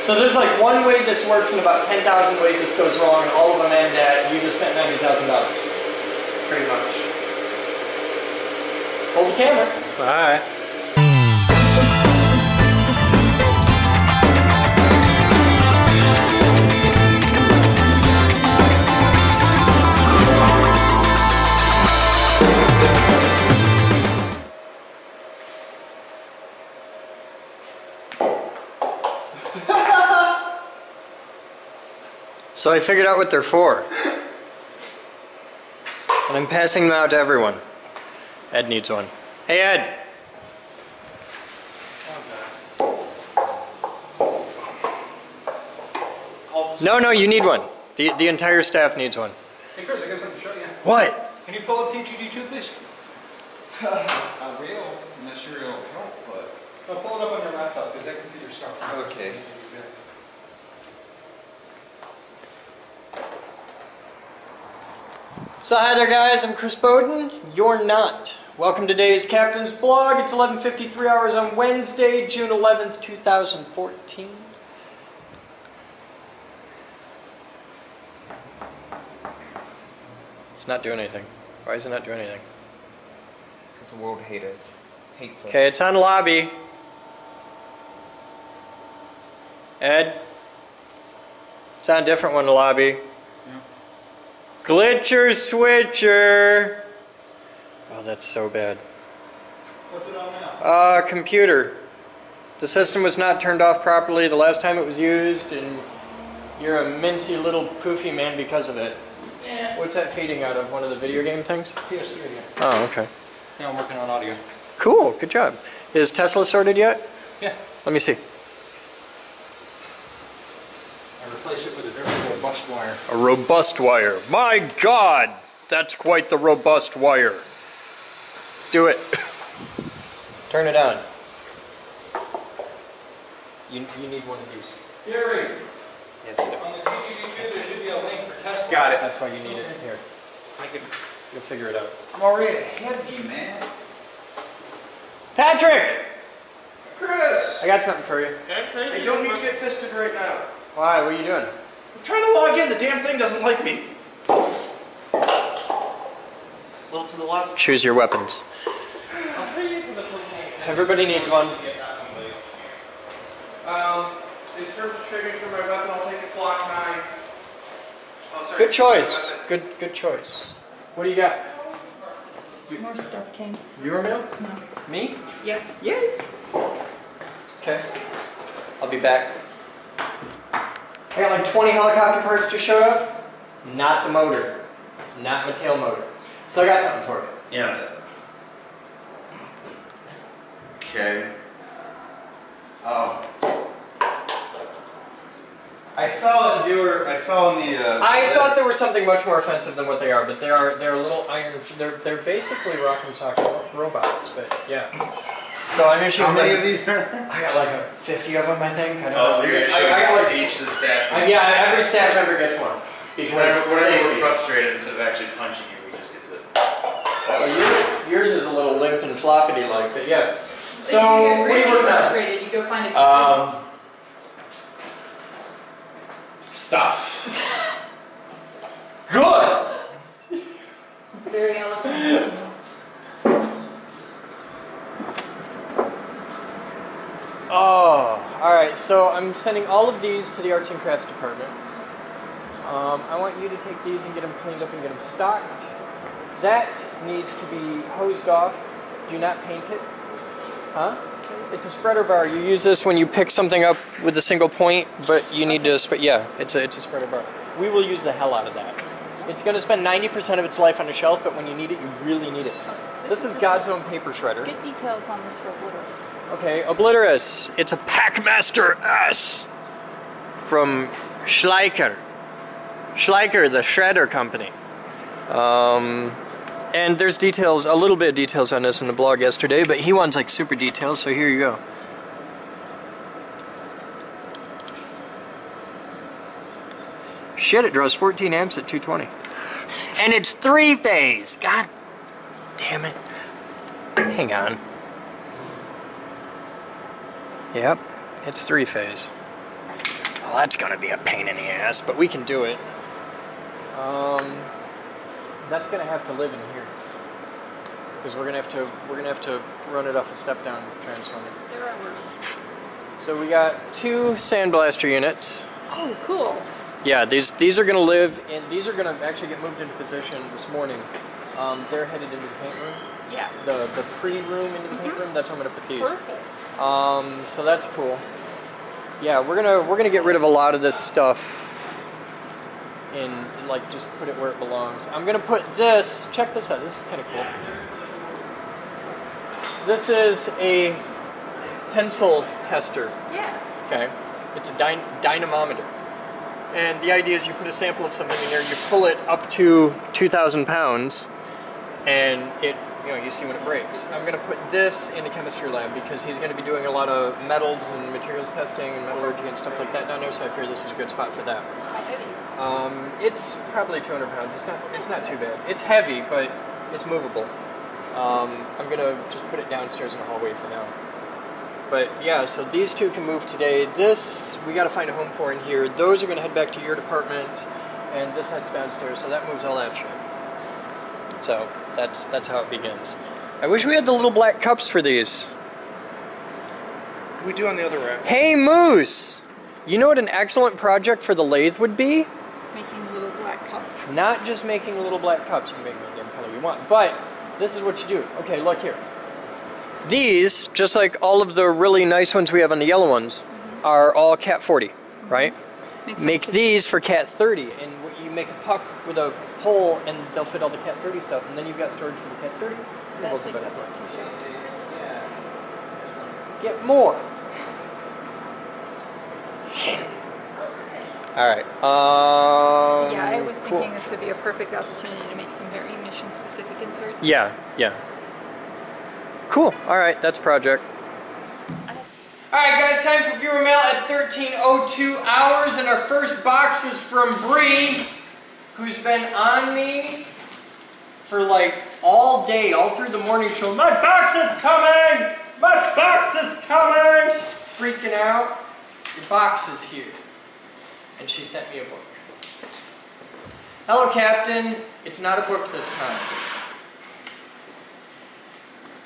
So there's like one way this works and about 10,000 ways this goes wrong, and all of them end at you just spent $90,000. Pretty much. Hold the camera. Alright. So I figured out what they're for. And I'm passing them out to everyone. Ed needs one. Hey Ed! No, you need one. The entire staff needs one. Hey Chris, I got something to show you. What? Can you pull up TGD2 please? I will. I'm not sure it'll help, but... No, pull it up on your laptop because that computer's stuck. Okay. So hi there guys, I'm Chris Boden. You're not. Welcome to today's Captain's Blog. It's 11:53 hours on Wednesday, June 11th, 2014. It's not doing anything. Why is it not doing anything? Because the world hates us. Okay, it's on lobby. Ed? It's on a different one, lobby. Glitcher switcher. Oh, that's so bad. What's it on now? Computer. The system was not turned off properly the last time it was used, and you're a minty little poofy man because of it. Yeah. What's that feeding out of? One of the video game things? PS3, yeah. Oh, okay. Now I'm working on audio. Cool, good job. Is Tesla sorted yet? Yeah. Let me see. I replaced it with a very robust wire. A robust wire. My God! That's quite the robust wire. Do it. Turn it on. You need one of these. Gary! Yes, I do. On the TGD2 there should be a link for Tesla. Got it. That's why you need it. Here. You'll figure it out. I'm already ahead of you, man. Patrick! Chris! I got something for you. I don't need to get fisted right now. Why? What are you doing? I'm trying to log in. The damn thing doesn't like me. A little to the left. Choose your weapons. Everybody needs one. In terms of triggers for my weapon, I'll take a Glock 9. Oh, sorry. Good choice. Good choice. What do you got? More stuff came. Viewer mail? No. Me? Yep. Yay. Okay. I'll be back. I got like 20 helicopter parts just showed up. Not the motor. Not my tail motor. So I got something for you. Yes. Okay. Oh. I saw in the. I thought they were something much more offensive than what they are, but they're little iron. They're basically rock and sock robots, but yeah. So I'm issuing. How many of these are there? I got like 50 of them, I think. I don't know. So you're going to show one to each of the staff? Yeah, every staff member gets one. Whenever we're frustrated, instead of actually punching you, we just get to. Well, yours is a little limp and floppity like, but yeah. So if you get what are really you working on? frustrated, you go find a Stuff. Good. It's very eloquent. Oh, all right. So I'm sending all of these to the Arts and Crafts department. I want you to take these and get them cleaned up and get them stocked. That needs to be hosed off. Do not paint it. Huh? It's a spreader bar. You use this when you pick something up with a single point, but you need to. Yeah, it's a spreader bar. We will use the hell out of that. It's going to spend 90% of its life on the shelf, but when you need it, you really need it. This is God's own paper shredder. Get details on this for Obliterus. Okay, Obliterus. It's a Packmaster S from Schleicher. Schleicher, the shredder company. And there's details, a little bit of details on this in the blog yesterday, but he wants like super details, so here you go. Shit, it draws 14 amps at 220. And it's 3-phase! God damn it. Hang on. Yep, it's 3-phase. Well, that's gonna be a pain in the ass, but we can do it. That's gonna have to live in here because we're gonna have to run it off a step down transformer. There are worse. So we got 2 sandblaster units. Oh, cool. Yeah, these are gonna live in. These are gonna actually get moved into position this morning. They're headed into the paint room. Yeah. The pre-room into the paint room. That's where I'm gonna put these. Perfect. So that's cool. Yeah, we're gonna get rid of a lot of this stuff and like just put it where it belongs. I'm gonna put this. Check this out. This is kind of cool. This is a tensile tester. Yeah. Okay, it's a dynamometer, and the idea is you put a sample of something in there, you pull it up to 2,000 pounds, and you see when it breaks. I'm going to put this in the chemistry lab because he's going to be doing a lot of metals and materials testing and metallurgy and stuff like that down there. So I figure this is a good spot for that. How heavy is it? It's probably 200 pounds. It's not too bad. It's heavy, but it's movable. I'm going to just put it downstairs in the hallway for now. But yeah, so these 2 can move today. This, we got to find a home for in here. Those are going to head back to your department, and this heads downstairs, so that moves all that shit. So that's how it begins. I wish we had the little black cups for these. We do on the other rack. Hey Moose! You know what an excellent project for the lathe would be? Making little black cups. Not just making little black cups. You can make them any damn color you want. But this is what you do. Okay, look here. These, just like all of the really nice ones we have on the yellow ones, are all Cat 40, right? Make these for Cat 30, and you make a puck with a hole, and they'll fit all the Cat 30 stuff, and then you've got storage for the Cat 30. That takes up lots of space. Get more. All right. Yeah, I was cool. thinking this would be a perfect opportunity to make some very mission-specific inserts. Yeah. Cool. All right, that's project. All right, guys, time for viewer mail at 13:02 hours, and our first box is from Bree, who's been on me for like all day, all through the morning show. My box is coming! My box is coming! Freaking out. Your box is here. And she sent me a book. Hello, Captain. It's not a book this time.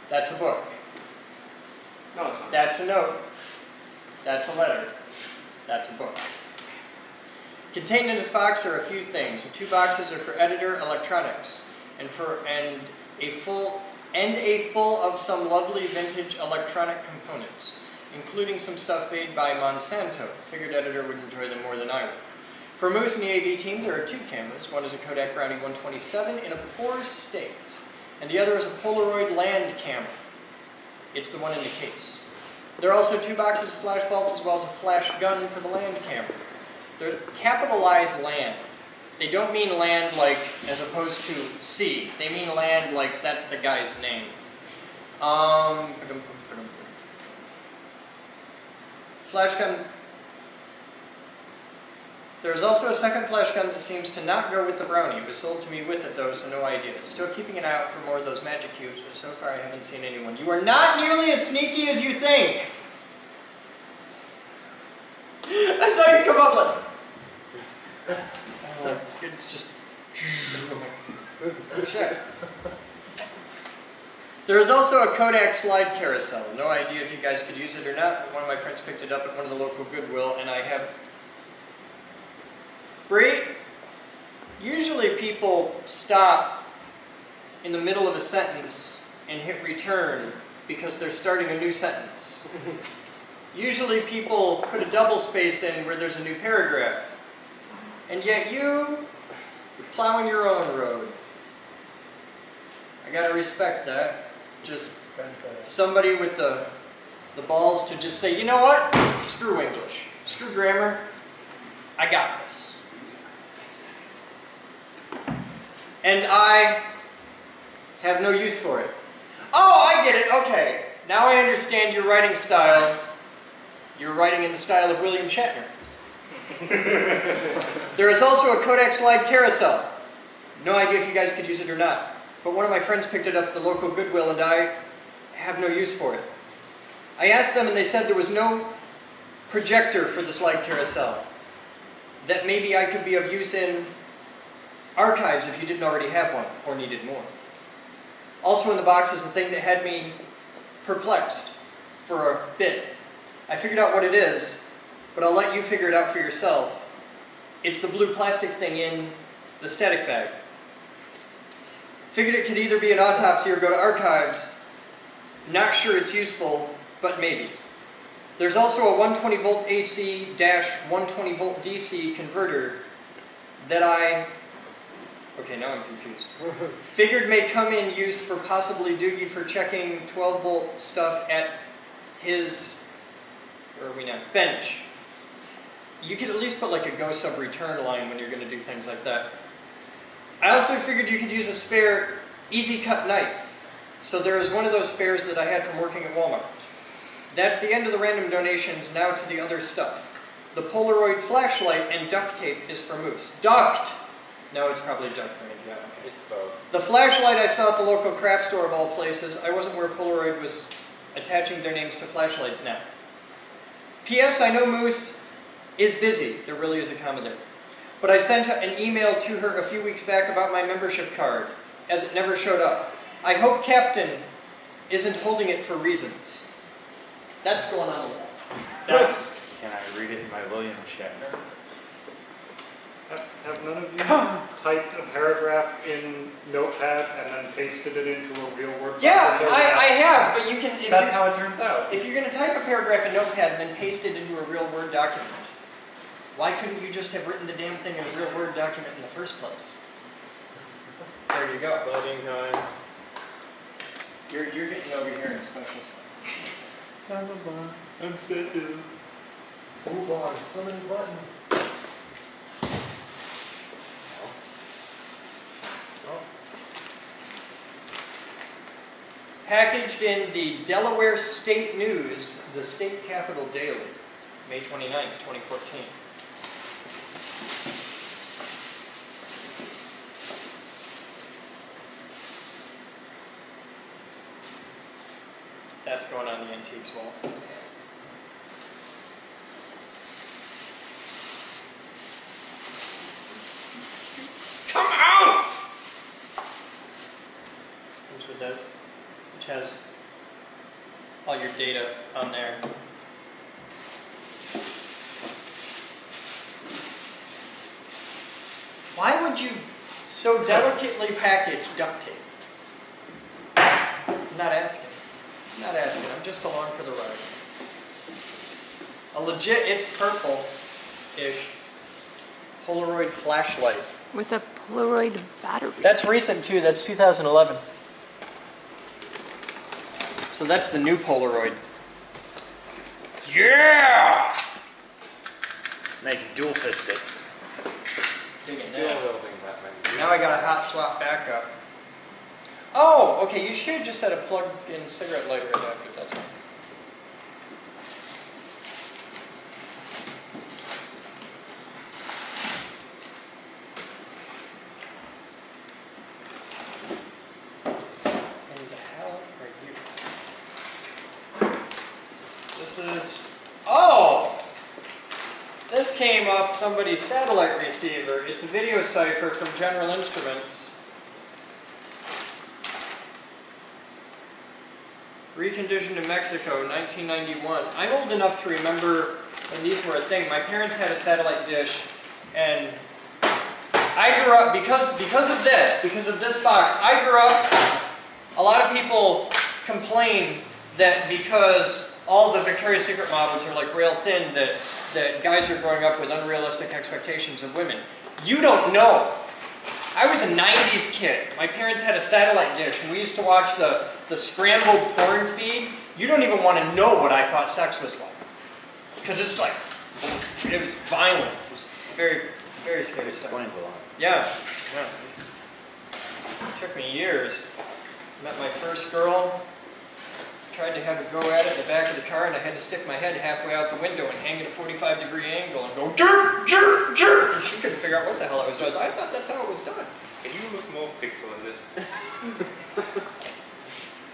That's a book. No, it's not. That's a note. That's a letter. That's a book. Contained in this box are a few things. The 2 boxes are for editor electronics, and a full of some lovely vintage electronic components, including some stuff made by Monsanto. Figured editor would enjoy them more than I would. For Moose and the AV team, there are 2 cameras. One is a Kodak Brownie 127 in a poor state, and the other is a Polaroid land camera. It's the one in the case. There are also 2 boxes of flash bulbs as well as a flash gun for the land camera. They're capitalized land. They don't mean land like as opposed to sea. They mean land like that's the guy's name. Flash gun. There's also a second flash gun that seems to not go with the Brownie. It was sold to me with it though, so no idea. Still keeping an eye out for more of those magic cubes, but so far I haven't seen anyone. You are not nearly as sneaky as you think! I saw you come up like... it's just... Check. There is also a Kodak slide carousel. No idea if you guys could use it or not, but one of my friends picked it up at one of the local Goodwill, and I have... Bree, usually people stop in the middle of a sentence and hit return because they're starting a new sentence. Usually people put a double space in where there's a new paragraph. And yet you're plowing your own road. I gotta respect that. Just somebody with the balls to just say, you know what? Screw English. Screw grammar. I got this. And I have no use for it. Oh, I get it. Okay. Now I understand your writing style. You're writing in the style of William Shatner. There is also a Kodak slide carousel. No idea if you guys could use it or not. But one of my friends picked it up at the local Goodwill and I have no use for it. I asked them and they said there was no projector for the slide carousel. that maybe I could be of use in archives if you didn't already have one or needed more. Also in the box is the thing that had me perplexed for a bit. I figured out what it is, but I'll let you figure it out for yourself. It's the blue plastic thing in the static bag. Figured it could either be an autopsy or go to archives. Not sure it's useful, but maybe. There's also a 120 volt AC dash 120 volt DC converter that okay, now I'm confused. Figured may come in use for possibly Doogie for checking 12 volt stuff at his, where are we now, bench. You could at least put like a go sub return line when you're going to do things like that. I also figured you could use a spare easy cut knife. So there is one of those spares that I had from working at Walmart. That's the end of the random donations, now to the other stuff. The Polaroid flashlight and duct tape is for Moose. Duct! No, it's probably duct range, yeah. It's both. The flashlight I saw at the local craft store of all places. I wasn't where Polaroid was attaching their names to flashlights now. P.S. I know Moose is busy. There really is a comma there. But I sent an email to her a few weeks back about my membership card, as it never showed up. I hope Captain isn't holding it for reasons. That's going on the wall. That's... Can I read it in my William Shatner? Have none of you typed a paragraph in Notepad and then pasted it into a real Word Yeah, processor? I have, but you can... That's how it turns out. If you're going to type a paragraph in Notepad and then paste it into a real Word document, why couldn't you just have written the damn thing in a real Word document in the first place? There you go. Loading times. You're getting over here in special stuff. I'm set to. Move on. So many buttons. Packaged in the Delaware State News, the State Capitol Daily, May 29th, 2014. That's going on the antiques wall. Come out! Comes with this, which has all your data on there. Why would you so delicately package duct tape? I'm not asking. I'm not asking. I'm just along for the ride. A legit, it's purple-ish Polaroid flashlight. With a Polaroid battery. That's recent too. That's 2011. So that's the new Polaroid. Yeah! Now you can dual fist it. Digging Dual that. wielding that Now I got a hot swap backup. Oh, okay, you should have just had a plug-in cigarette lighter adapter, that's all. And the hell are you? This is... Oh! This came off somebody's satellite receiver. It's a video cipher from General Instruments. Reconditioned in Mexico, 1991. I'm old enough to remember when these were a thing. My parents had a satellite dish, and I grew up, because of this box, I grew up, a lot of people complain that because all the Victoria's Secret models are like rail thin, that guys are growing up with unrealistic expectations of women. You don't know. I was a 90s kid. My parents had a satellite dish, and we used to watch the scrambled porn feed. You don't even want to know what I thought sex was like. Because it's like, it was violent. It was very, very scary stuff. Explains a lot. Yeah. It took me years. Met my first girl. Tried to have a go at it in the back of the car, and I had to stick my head halfway out the window and hang at a 45-degree angle and go, jerk, jerk, jerk! And she couldn't figure out what the hell I was doing. So I thought that's how it was done. Can you look more pixelated?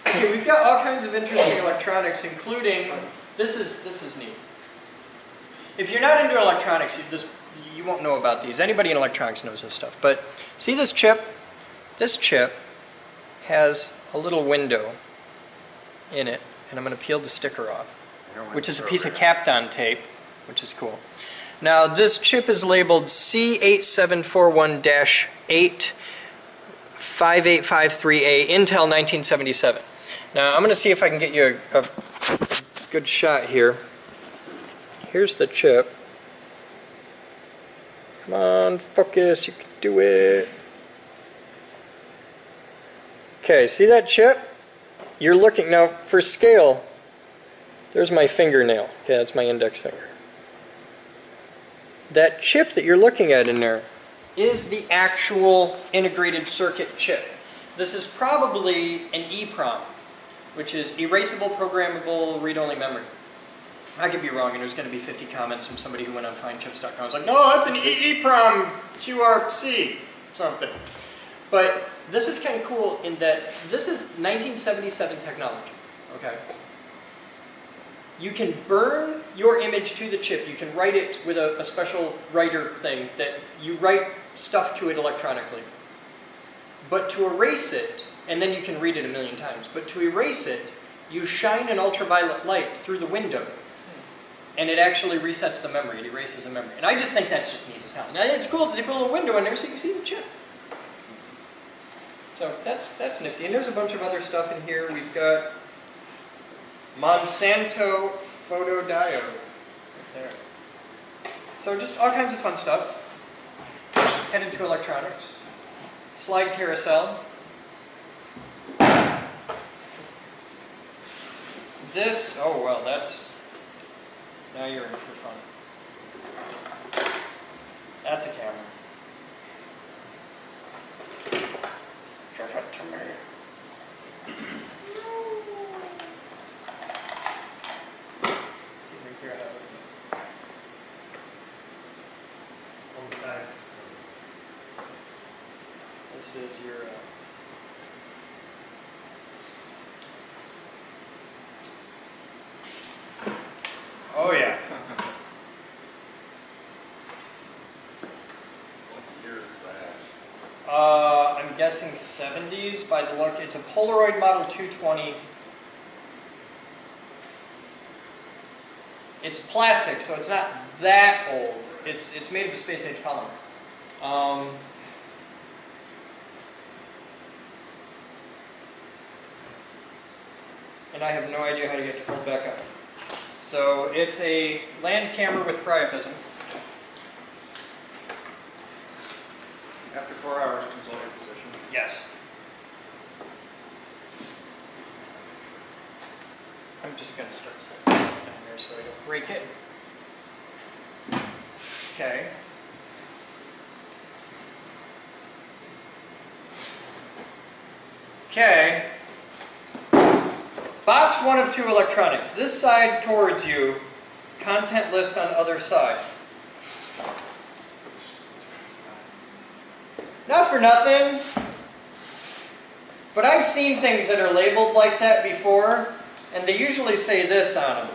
Okay, we've got all kinds of interesting electronics, including, this is neat. If you're not into electronics, you won't know about these. Anybody in electronics knows this stuff. But see this chip? This chip has a little window in it, and I'm going to peel the sticker off, which is a piece of Kapton tape, which is cool. Now this chip is labeled C8741-8 5853A Intel 1977. Now I'm going to see if I can get you a good shot here. Here's the chip. Come on, focus, you can do it. Okay, see that chip? You're looking, now for scale, there's my fingernail. Okay, that's my index finger. That chip that you're looking at in there is the actual integrated circuit chip. This is probably an EEPROM, which is erasable, programmable, read-only memory. I could be wrong, and there's going to be 50 comments from somebody who went on finechips.com. I was like, no, that's an EEPROM QRC something. But this is kind of cool in that this is 1977 technology, okay? You can burn your image to the chip. You can write it with a special writer thing that you write stuff to it electronically. But to erase it, and then you can read it a million times, but to erase it, you shine an ultraviolet light through the window, and it actually resets the memory. It erases the memory. And I just think that's just neat as hell. Now it's cool that they put a little window in there so you can see the chip. So that's nifty. And there's a bunch of other stuff in here. We've got Monsanto photodiode right there. So just all kinds of fun stuff. Headed to electronics. Slide carousel. This, oh well, that's, now you're in for fun. That's a camera. Give it to me. See if we can figure out how to work it. Okay. This is your oh yeah. What year is that? I'm guessing 70s by the look. It's a Polaroid Model 220. It's plastic, so it's not that old. It's made of a space age polymer. And I have no idea how to get it to fold back up. So it's a land camera with priapism. After 4 hours, console your position. Yes. I'm just going to start setting it down there so I don't break it. Okay. Okay. Box 1 of 2 electronics. This side towards you, content list on other side. Not for nothing, but I've seen things that are labeled like that before, and they usually say this on them.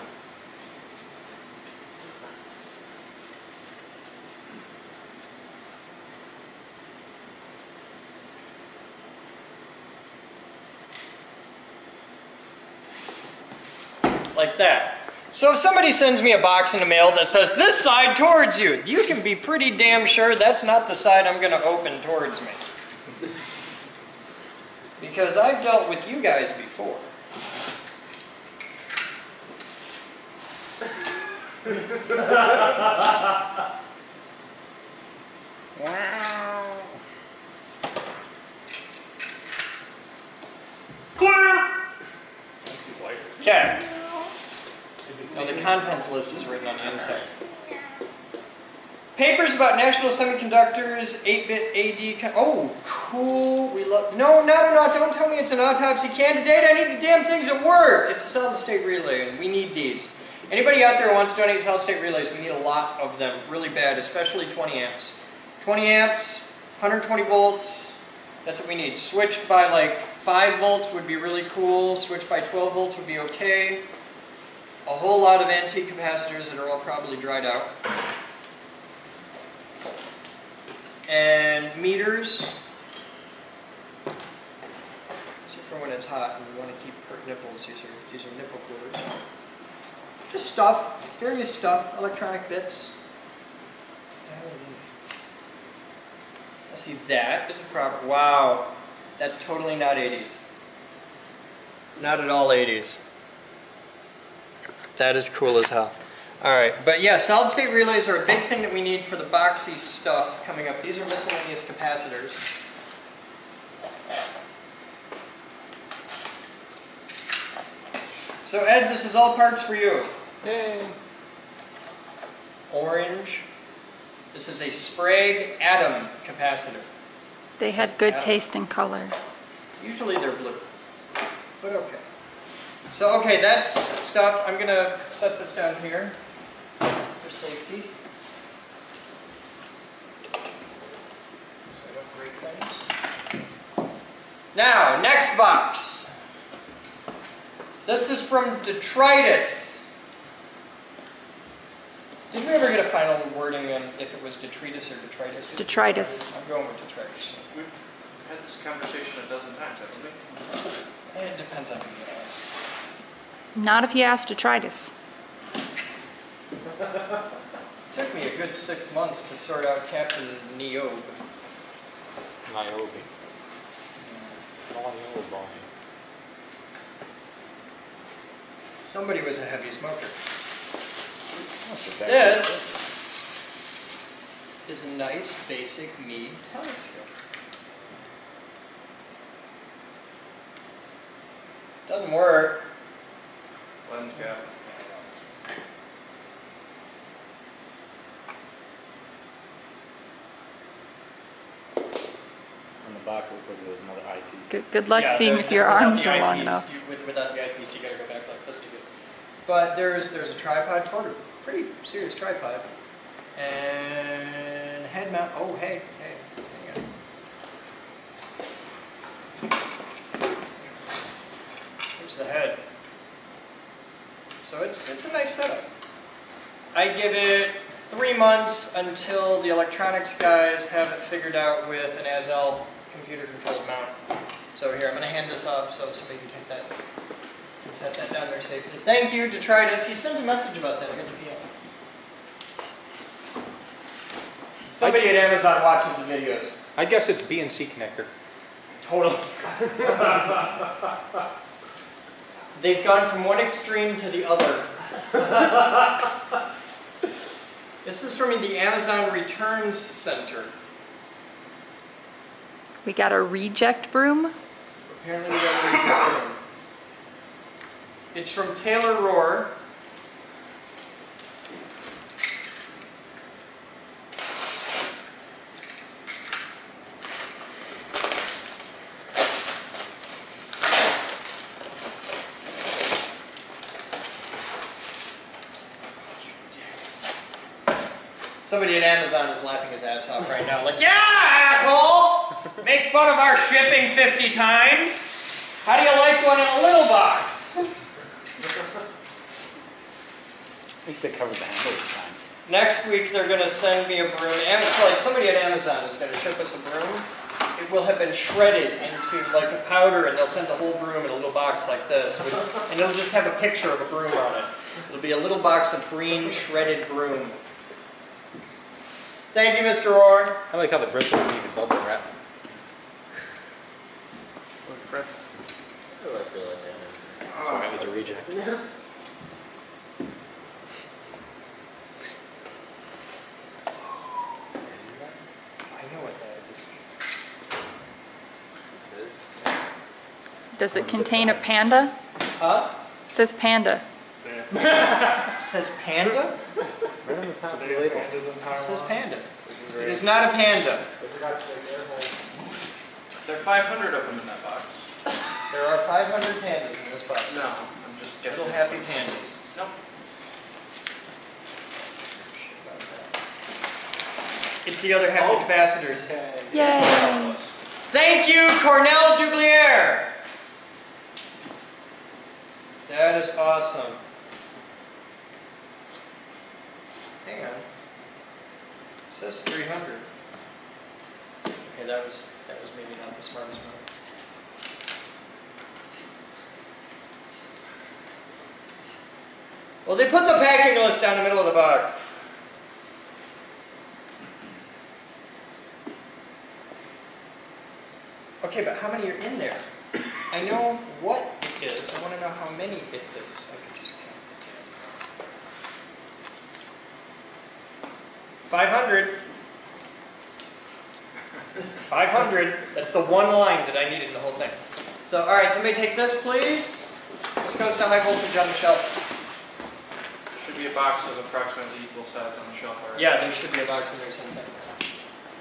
Like that. So if somebody sends me a box in the mail that says, this side towards you, you can be pretty damn sure that's not the side I'm going to open towards me. Because I've dealt with you guys before. Wow. Okay. Now the contents list is written on the inside. Papers about national semiconductors, 8-bit AD. Oh, cool. We love. No, don't tell me it's an autopsy candidate. I need the damn things at work. It's a solid state relay, and we need these. Anybody out there who wants to donate solid state relays, we need a lot of them, really bad, especially 20 amps. 20 amps, 120 volts. That's what we need. Switched by like 5 volts would be really cool. Switched by 12 volts would be okay. a whole lot of antique capacitors that are all probably dried out. And meters. So for when it's hot and we want to keep nipples, these are nipple coolers. Just stuff, various stuff, electronic bits. Let's see, that is a proper, wow, that's totally not 80s. Not at all 80s. That is cool as hell. Alright, but yeah, solid state relays are a big thing that we need for the boxy stuff coming up. These are miscellaneous capacitors. So Ed, this is all parts for you. Yay. Orange. This is a Sprague Atom capacitor. They had good taste in color. Usually they're blue, but okay. So okay, that's stuff. I'm gonna set this down here for safety. So I don't break things. Now, next box. This is from Detritus. Did we ever get a final wording on if it was detritus or detritus? Detritus. I'm going with detritus. We've had this conversation a dozen times, haven't we? It depends on who you ask. Not if you ask detritus. It took me a good 6 months to sort out Captain Niobe. Niobe. Somebody was a heavy smoker. That's exactly This is a nice basic Meade telescope. Doesn't work. Lens gap. On the box, it looks like there's another eyepiece. Good luck Yeah, seeing the- if your without arms the are long eyepiece, enough. without the eyepiece, you gotta go back like this to get. But there's a tripod for it, a pretty serious tripod, and head mount. Oh, hey, hang on. Here's the head. So it's a nice setup. I give it 3 months until the electronics guys have it figured out with an ASL computer-controlled mount. So here, I'm going to hand this off so somebody can take that and set that down there safely. Thank you, Detritus. He sent a message about that. I got the PM. Somebody at Amazon watches the videos. I guess it's B&C connector. Totally. They've gone from one extreme to the other. This is from the Amazon Returns Center. We got a reject broom. Apparently we got a reject room. It's from Taylor Rohr. Somebody at Amazon is laughing his ass off right now, like, yeah, asshole! Make fun of our shipping 50 times. How do you like one in a little box? At least they covered the handle this time. Next week they're going to send me a broom. It's like somebody at Amazon is going to ship us a broom. It will have been shredded into like a powder, and they'll send the whole broom in a little box like this. And it'll just have a picture of a broom on it. It'll be a little box of green shredded broom. Thank you, Mr. Rohr. I like how the bristles need a bubble wrap. That's why it was a reject. I know what that is. Does it contain a panda? Huh? It says panda. It says panda? Right on the top of the They have label. pandas in It Taiwan. says panda. It is not a panda. There are 500 of them in that box. There are 500 pandas in this box. No, I'm just guessing. Little happy pandas. Nope. It's the other half of the capacitors. Yay! Thank you, Cornell Dublier! That is awesome. says 300. Okay, that was maybe not the smartest move. Well, they put the packing list down the middle of the box. Okay, but how many are in there? I know what it is. I want to know how many it is. I could just count. 500. 500. That's the one line that I needed in the whole thing. So, all right, somebody take this, please. This goes to high voltage on the shelf. Should be a box of approximately equal size on the shelf already. Yeah, there should be a box in there sometime.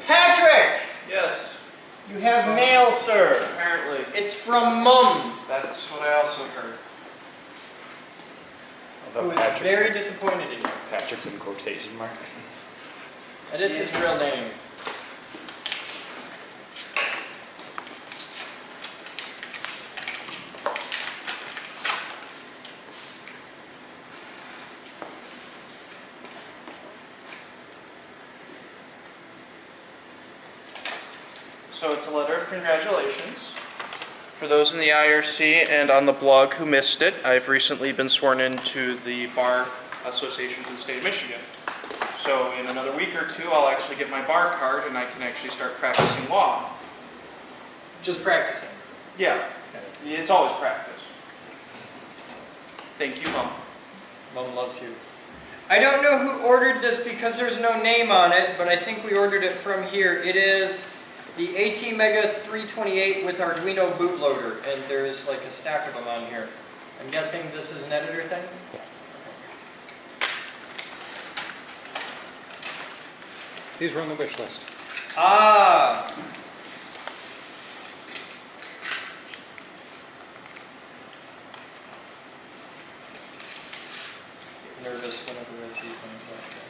Patrick! Yes, You have mail, sir. apparently. It's from Mum, That's what I also heard. who is very disappointed in you. Patrick's in quotation marks. That is his real name. So it's a letter of congratulations. For those in the IRC and on the blog who missed it, I've recently been sworn into the Bar Association of the State of Michigan. So in another week or two, I'll actually get my bar card and I can actually start practicing law. Just practicing. Yeah, it's always practice. Thank you, Mom. Mum loves you. I don't know who ordered this because there's no name on it, but I think we ordered it from here. It is the AT Mega 328 with Arduino bootloader, and there's like a stack of them on here. I'm guessing this is an editor thing? Yeah. These were on the wish list. Ah! Get nervous whenever I see things like this.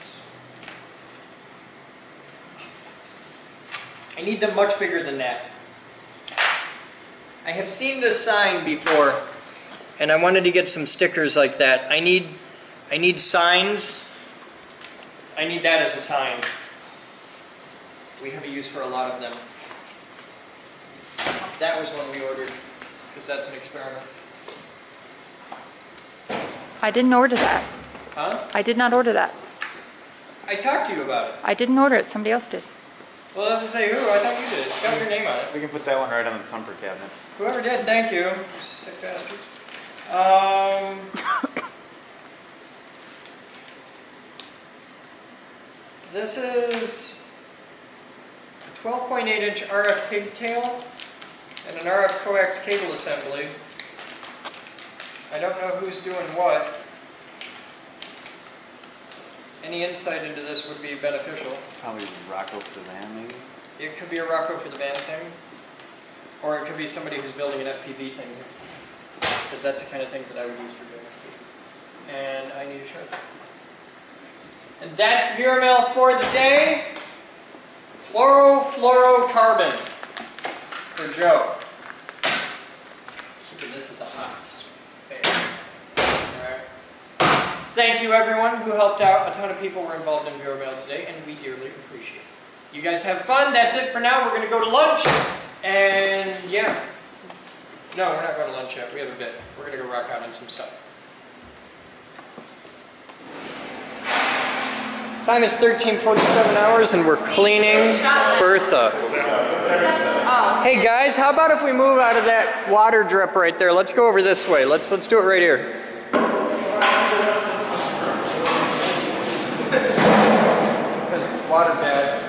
I need them much bigger than that. I have seen this sign before, and I wanted to get some stickers like that. I need signs. I need that as a sign. We have a use for a lot of them. That was one we ordered, because that's an experiment. I didn't order that. Huh? I did not order that. I talked to you about it. I didn't order it. Somebody else did. Well, it doesn't say who. I thought you did. It's got your name on it. We can put that one right on the thumper cabinet. Whoever did, thank you. Sick bastards. This is a 12.8-inch RF pigtail and an RF coax cable assembly. I don't know who's doing what. Any insight into this would be beneficial. Probably Rocco for the van, maybe? It could be a Rocco for the van thing, or it could be somebody who's building an FPV thing, because that's the kind of thing that I would use for doing FPV. And I need a sharpie. And that's VeraMail for the day. Chlorofluorocarbon for Joe. Keeping this as a hot spare. Alright. Thank you everyone who helped out. A ton of people were involved in VeraMail today, and we dearly appreciate it. You guys have fun. That's it for now. We're going to go to lunch. And yeah. No, we're not going to lunch yet. We have a bit. We're going to go rock out on some stuff. Time is 13:47 hours and we're cleaning Bertha. Hey guys, how about if we move out of that water drip right there? Let's go over this way. Let's do it right here. Because water bad.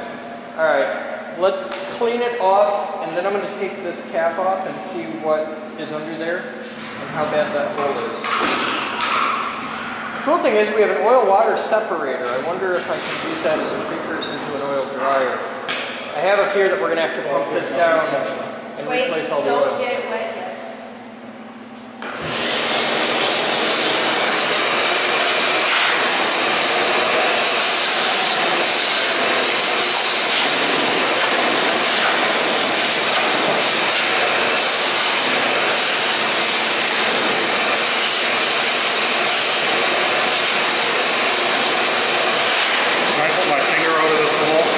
Alright, let's clean it off, and then I'm going to take this cap off and see what is under there and how bad that hole is. The cool thing is we have an oil-water separator. I wonder if I can use that as a precursor to an oil dryer. I have a fear that we're going to have to pump this down and replace all the oil. Don't get it wet yet. Can I put my finger over this hole?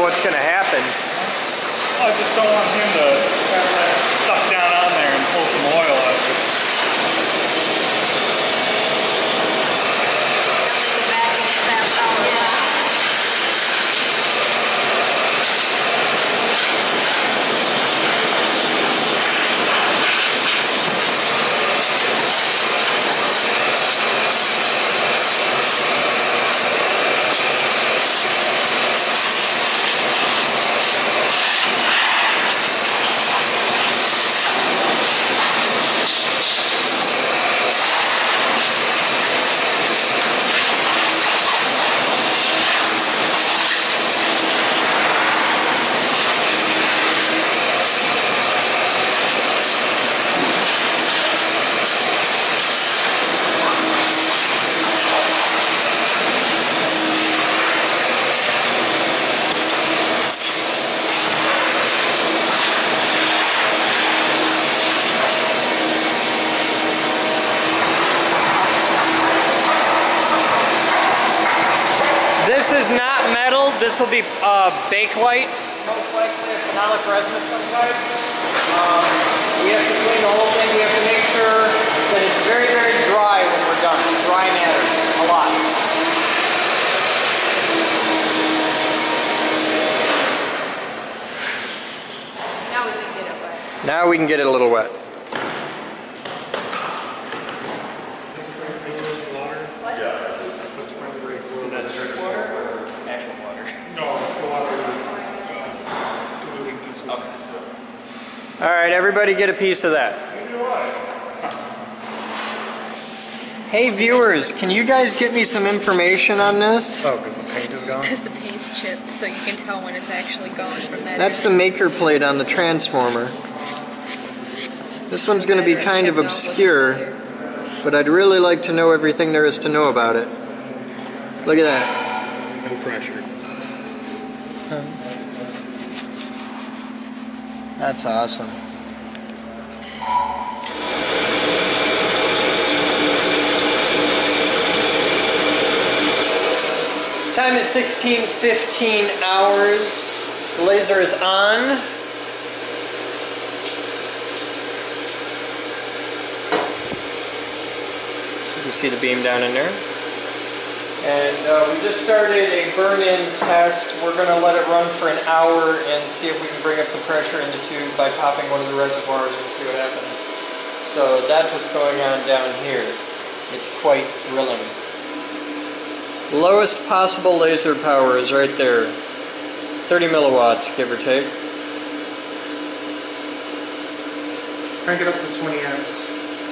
know what's going to happen. I just don't want him to have that suck down on there and pull some oil out of it. The back will snap out. Yeah. This is not metal. This will be Bakelite, most likely a phenolic resin of some type. We have to clean the whole thing. We have to make sure that it's very, very dry when we're done. Dry matters a lot. Now we can get it wet. Now we can get it a little wet. Is that dirt water or actual water? No, it's the water diluting piece of water. All right, everybody get a piece of that. Hey viewers, can you guys get me some information on this? Oh, because the paint is gone? Because the paint's chipped, so you can tell when it's actually gone from that. That's the maker plate on the transformer. This one's going to be kind of obscure, but I'd really like to know everything there is to know about it. Look at that. No pressure. That's awesome. Time is 16:15 hours. The laser is on. You can see the beam down in there. And we just started a burn-in test. We're going to let it run for an hour and see if we can bring up the pressure in the tube by popping one of the reservoirs and see what happens. So that's what's going on down here. It's quite thrilling. Lowest possible laser power is right there. 30 milliwatts, give or take. Crank it up to 20 amps.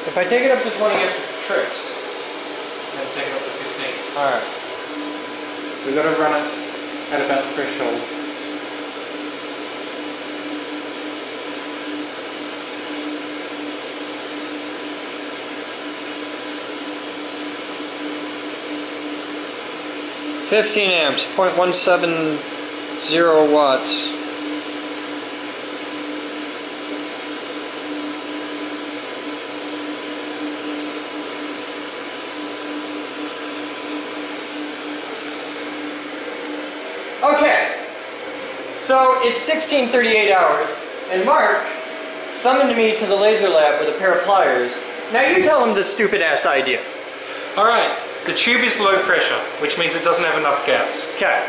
If I take it up to 20 amps, it trips. And take it up to 15. Alright. We've got to run it at about the threshold. $15 amps, 0.170 watts. Okay, so it's 16:38 hours, and Mark summoned me to the laser lab with a pair of pliers. Now you tell him this stupid ass idea. Alright, the tube is low pressure, which means it doesn't have enough gas. Okay.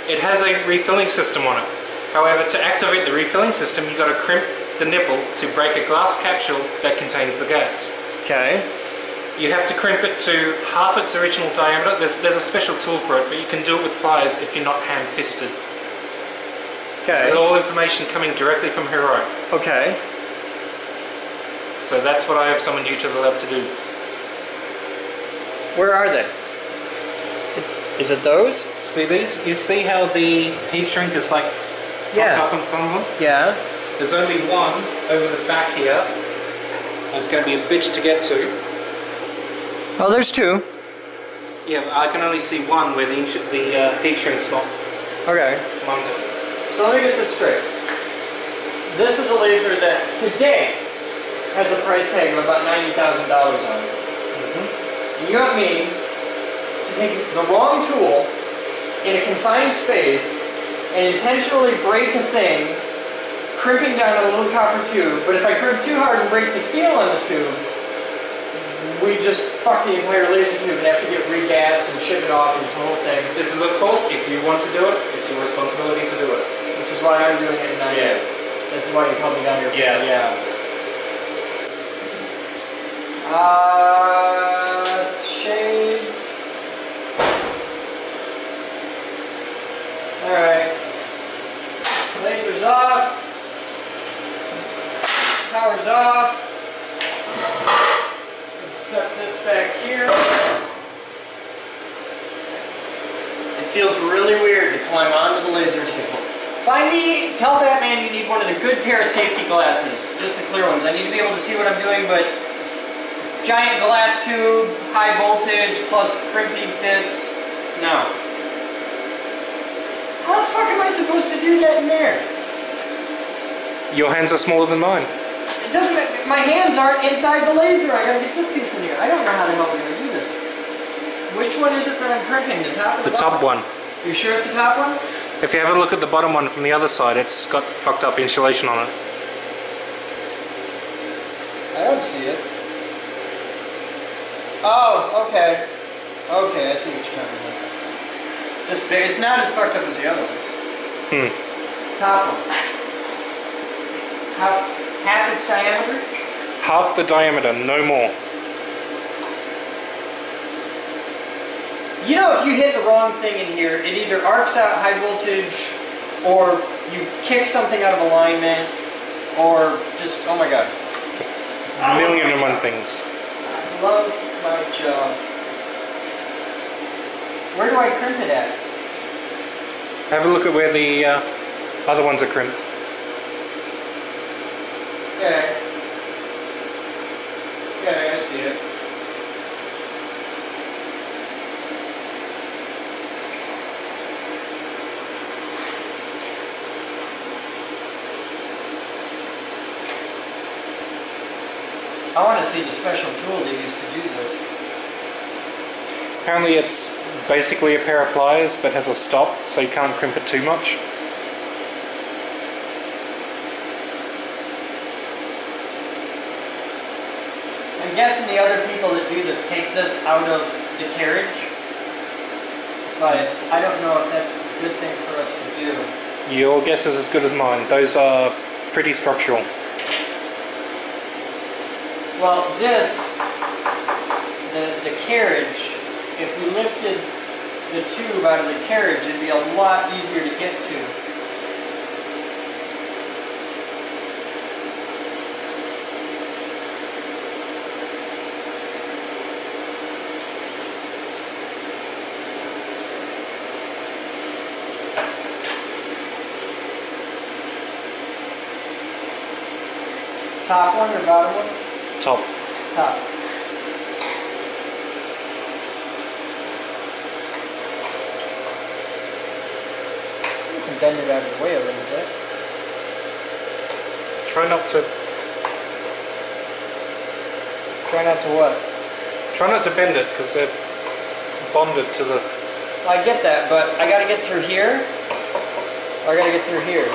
It has a refilling system on it. However, to activate the refilling system, you've got to crimp the nipple to break a glass capsule that contains the gas. Okay. You have to crimp it to half its original diameter. There's a special tool for it, but you can do it with pliers if you're not hand-fisted. Okay. So all information coming directly from Hero. Okay. So that's what I have summoned you to the lab to do. Where are they? Is it those? See these? You see how the heat shrink is like fucked up on some of them? Yeah. There's only one over the back here. And it's going to be a bitch to get to. Oh, there's two. Yeah, I can only see one where the heat shrink's not Okay. mounted. So let me get this straight. This is a laser that today has a price tag of about $90,000 on it. And you want me to take the wrong tool in a confined space and intentionally break a thing, crimping down a little copper tube, but if I crimp too hard and break the seal on the tube, we just fuck the entire laser tube and have to get regassed and ship it off and it's the whole thing. This is, of course, if you want to do it, it's your responsibility to do it. Which is why I'm doing it and not Yeah. you. This is why you called me down here. Yeah. Shades. Alright. Laser's off. Power's off. Set this back here. It feels really weird to climb onto the laser table. Tell Batman you need one of the good pair of safety glasses. Just the clear ones. I need to be able to see what I'm doing, but giant glass tube, high voltage, plus crimping bits. No. How the fuck am I supposed to do that in there? Your hands are smaller than mine. It doesn't. My hands aren't inside the laser. I gotta get this piece in here. I don't know how the hell we're gonna do this. Which one is it that I'm crimping? The top or the top one. You sure it's the top one? If you have a look at the bottom one from the other side, it's got fucked up insulation on it. I don't see it. Oh, okay. Okay, I see what you're talking about. This big. It's not as fucked up as the other one. Top one. Half its diameter? Half the diameter, no more. You know, if you hit the wrong thing in here, it either arcs out high voltage, or you kick something out of alignment, or just, oh my god. Just a million and one things. I love my job. Where do I crimp it at? Have a look at where the other ones are crimped. Okay. Okay, I see it. I want to see the special tool they use to do this. Apparently it's basically a pair of pliers but has a stop so you can't crimp it too much. I'm guessing the other people that do this take this out of the carriage, but I don't know if that's a good thing for us to do. Your guess is as good as mine. Those are pretty structural. Well, this, the carriage, if we lifted the tube out of the carriage, it'd be a lot easier to get to. Top one or bottom one? Top. Top. You can bend it out of the way a little bit. Try not to. Try not to what? Try not to bend it because they're bonded to the. I get that, but I gotta get through here, or I gotta get through here.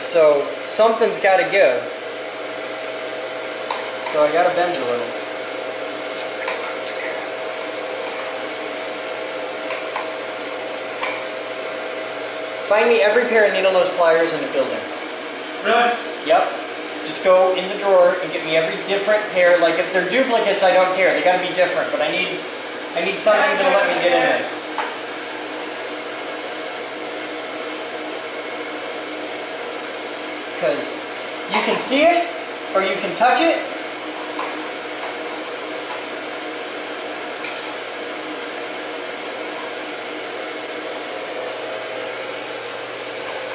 So something's gotta give. So I gotta bend a little. Find me every pair of needle nose pliers in the building. Really? Yep. Just go in the drawer and get me every different pair. Like if they're duplicates, I don't care. They gotta be different, but I need something that'll let me get in there. Because you can see it, or you can touch it.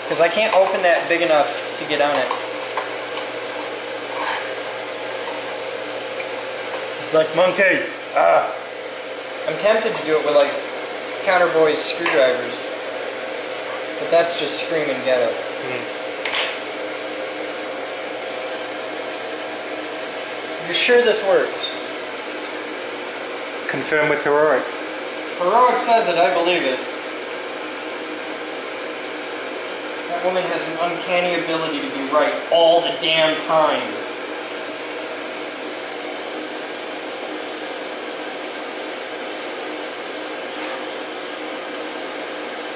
Because I can't open that big enough to get on it. Like monkey. I'm tempted to do it with like counterboys screwdrivers. But that's just screaming ghetto. You're sure this works? Confirm with Heroic. Heroic says it, I believe it. That woman has an uncanny ability to be right all the damn time.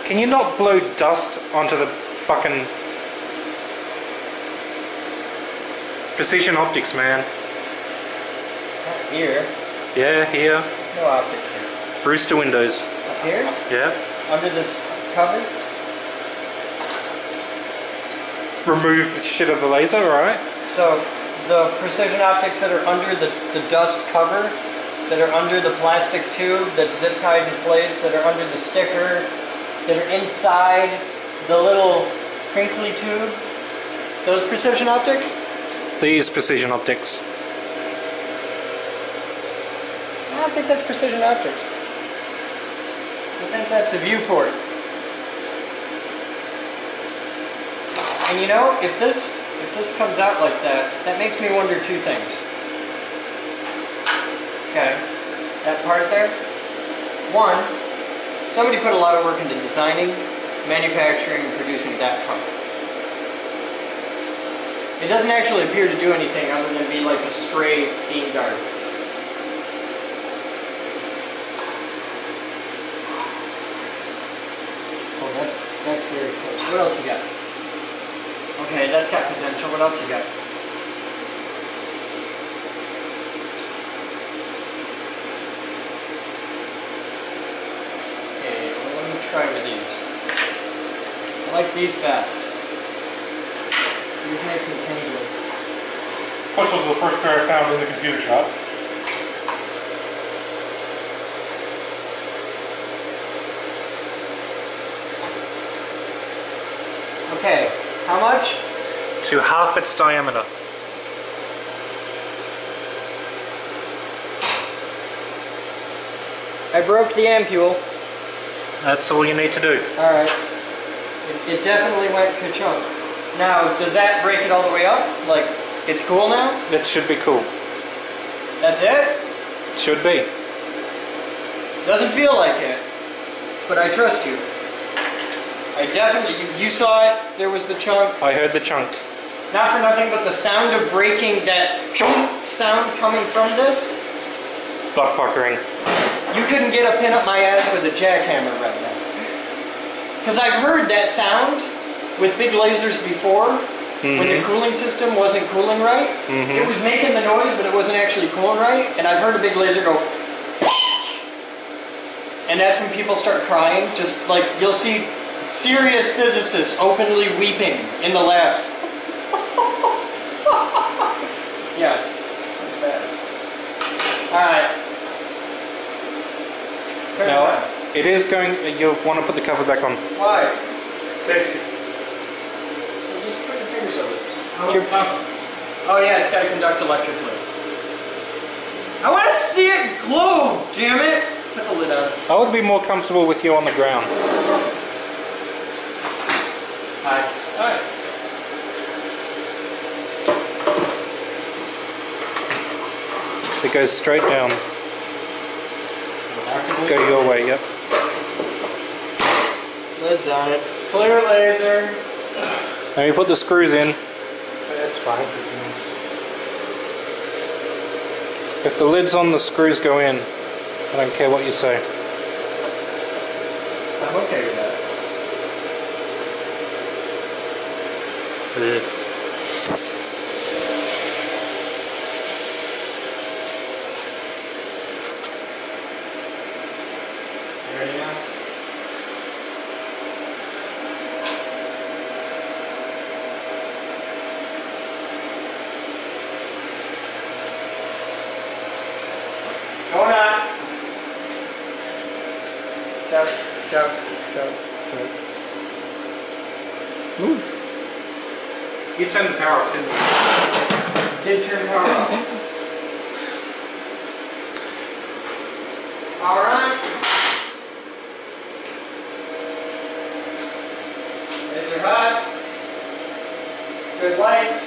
Can you not blow dust onto the fucking precision optics, man? Not here. Yeah, here. There's no optics here. Brewster windows. Up here? Yeah. Under this cover? Remove shit of the laser, alright? So, the precision optics that are under the dust cover, that are under the plastic tube that's zip tied in place, that are under the sticker, that are inside the little crinkly tube, those precision optics? These precision optics. I don't think that's precision optics. I think that's a viewport. And you know, if this comes out like that, that makes me wonder two things. Okay, that part there. One, somebody put a lot of work into designing, manufacturing, and producing that cover. It doesn't actually appear to do anything other than be like a stray beam guard. Oh, that's very close. What else you got? Okay, that's got potential. What else you got? Okay, well, let me try with these. I like these best. These make me tingly. Which was the first pair I found in the computer shop. Okay, how much? To half its diameter. I broke the ampule. That's all you need to do. Alright. It definitely went ka-chunk. Now, does that break it all the way up? Like, it's cool now? That should be cool. That's it? Should be. Doesn't feel like it. But I trust you. I definitely, you saw it, there was the chunk. I heard the chunk. Not for nothing, but the sound of breaking, that chunk sound coming from this, Butt puckering. you couldn't get a pin up my ass with a jackhammer right now. Because I've heard that sound with big lasers before, when the cooling system wasn't cooling right. It was making the noise, but it wasn't actually cooling right, and I've heard a big laser go, and that's when people start crying, just like, you'll see serious physicists openly weeping in the lab. Yeah, that's bad. Alright. Now, it is going, you'll want to put the cover back on. Why? Safety. Just put your fingers over it. Oh yeah, it's got to conduct electrically. I want to see it glow, damn it! Put the lid on. I would be more comfortable with you on the ground. Hi. Hi. It goes straight down. Go your way, yep. Lid's on it. Clear laser. Now you put the screws in. That's fine. If the lid's on, the screws go in. I don't care what you say. I'm okay with that. You ready now? Going on. Shove, shove, shove, shove. Move. You turned the power off, didn't you? Did turn the power off. All right. Laser hot. Good lights.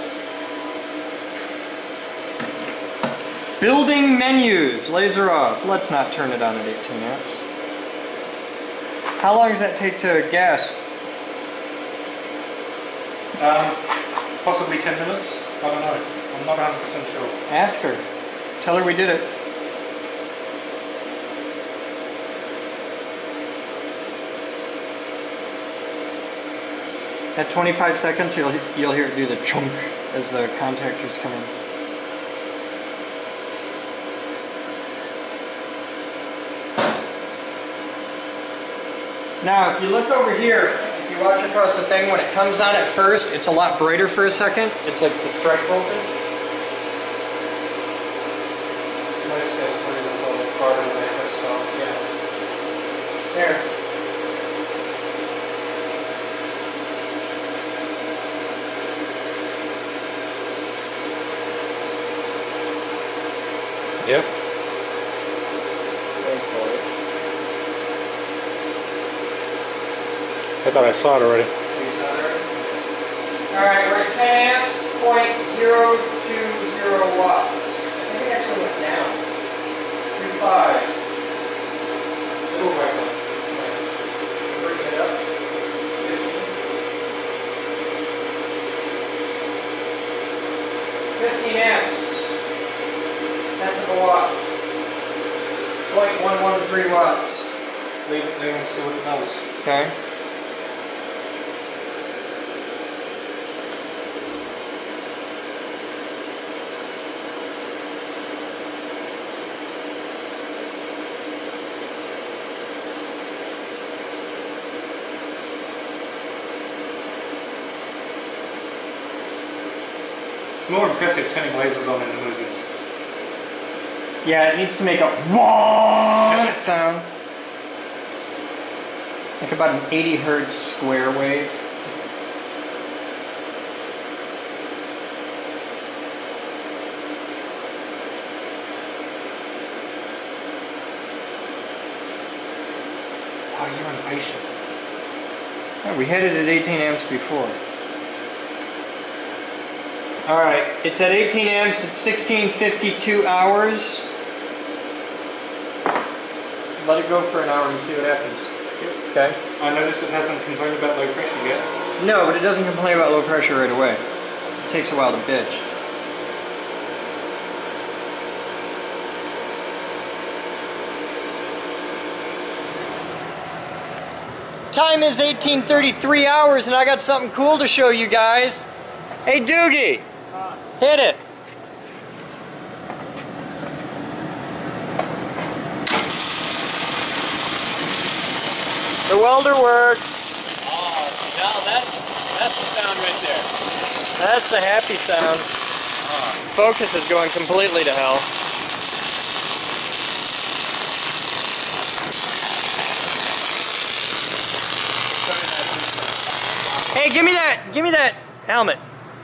Building menus. Laser off. Let's not turn it on at 18 amps. How long does that take to gas? Possibly 10 minutes. I don't know. I'm not 100% sure. Ask her. Tell her we did it. At 25 seconds, you'll hear it do the chunk as the contactors come in. Now, if you look over here, if you watch across the thing, when it comes on at first, it's a lot brighter for a second. It's like the strike voltage. There. Yep. Wait for it. I thought I saw it already. Alright, we're at 10 amps, 0.020 watts. I think it actually went down. 2.5. Little right now. Bring it up. 15 amps. Tenth of a watt. 0.113 watts. Leave it there and see what it does. Okay. It's more impressive turning lasers on in the movies. Yeah, it needs to make a wah sound. Like about an 80 hertz square wave. Oh, you're impatient. Oh, we had it at 18 amps before. Alright, it's at 18 amps at 1652 hours. Let it go for an hour and see what happens. Okay? I noticed it hasn't complained about low pressure yet. No, but it doesn't complain about low pressure right away. It takes a while to bitch. Time is 18:33 hours and I got something cool to show you guys. Hey Doogie! Hit it! The welder works. Oh, now that's the sound right there. That's the happy sound. Focus is going completely to hell. Hey, give me that helmet.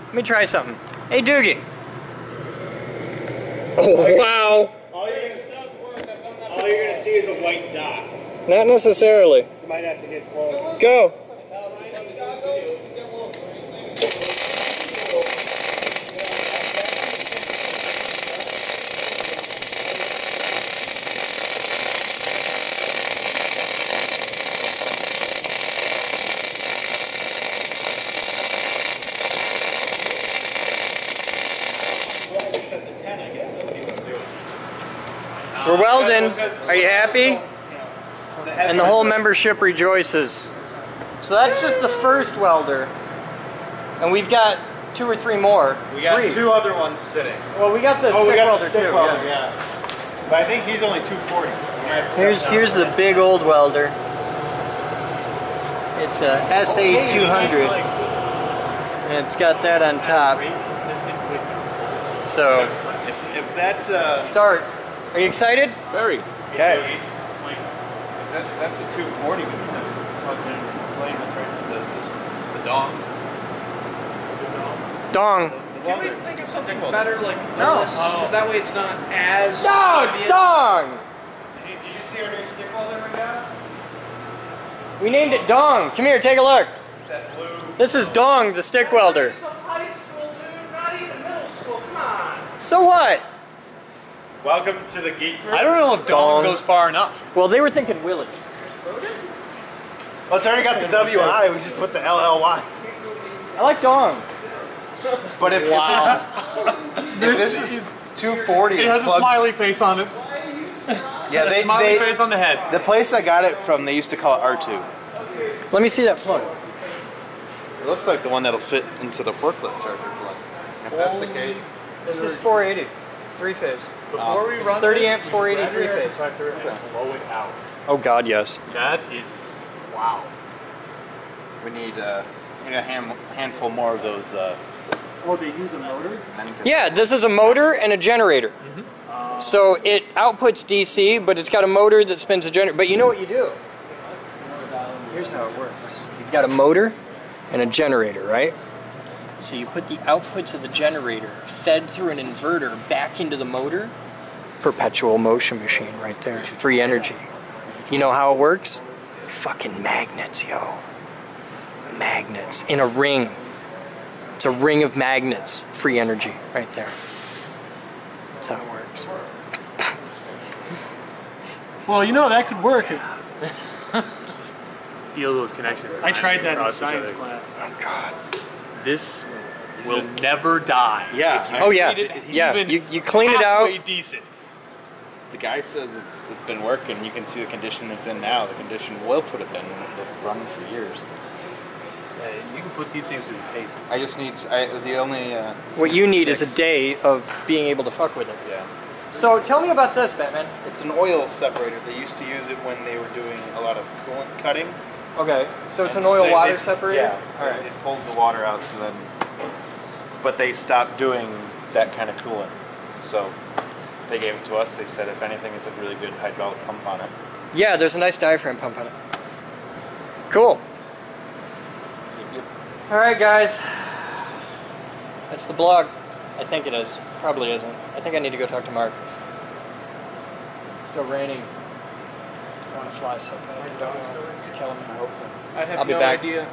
Let me try something. Hey, Doogie. Oh, wow. All you're gonna see is a white dot. Not necessarily. You might have to get close. Go. We're welding. Are you happy? And the whole membership rejoices. So that's just the first welder. And we've got 2 or 3 more. We got 3. 2 other ones sitting. Well, we got the stick welder too. Yeah. But I think he's only 240. Here's the big old welder. It's a SA200. And it's got that on top. So, If that start. Are you excited? very Okay. that's a 240 we can plug in playing with right the dong. Dong. Can we think of something better like No. this? Because that way it's not as No, obvious. dong! Did you see our new stick welder we got? We named it Dong. Come here, take a look. Is that blue? This is Dong, the stick welder. High school, dude. Not even middle school. Come on. So what? Welcome to the geek group. I don't know if Dong. Dong goes far enough. Well, they were thinking Willie. Well, it's already got the WI. We just put the LLY. I like dong. But if this is 240, It has a plugs- smiley face on it. Yeah, A smiley face on the head. The place I got it from, they used to call it R2. Let me see that plug. It looks like the one that'll fit into the forklift charger plug. If that's the case. This is 480, three-phase. Before we It's run 30 this, amp, we should 480 grab your air three-phase. compressor and blow it out. Oh God, yes. That is, wow. We need a handful more of those. Oh, they use a motor? Yeah, this is a motor and a generator. So it outputs DC, but it's got a motor that spins a generator. But you know what you do? Here's how it works. You've got a motor and a generator, right? So you put the outputs of the generator fed through an inverter back into the motor. Perpetual motion machine right there. Free energy. You know how it works? Fucking magnets, yo. Magnets in a ring. It's a ring of magnets. Free energy right there. That's how it works. Well, you know, that could work. Feel those connections. I tried that in science class. Oh God. This will never die. Yeah. If you Oh yeah. treat it Yeah. even You clean it out. halfway decent. The guy says it's been working. You can see the condition it's in now. The condition we'll put it in. It'll run for years. You can put these things through the paces. I just need the only. What you need is a sticks. day of being able to fuck with it. Yeah. So tell me about this, Batman. It's an oil separator. They used to use it when they were doing a lot of coolant cutting. Okay. So it's an And oil they- water they- separator? Yeah. All right. It pulls the water out, so then. But they stopped doing that kind of coolant, so they gave it to us. They said if anything, it's a really good hydraulic pump on it. Yeah, there's a nice diaphragm pump on it. Cool. All right, guys. That's the blog. I think it is. Probably isn't. I think I need to go talk to Mark. It's still raining. I want to fly so bad. It's killing me. I hope so. I have I'll be no back. idea.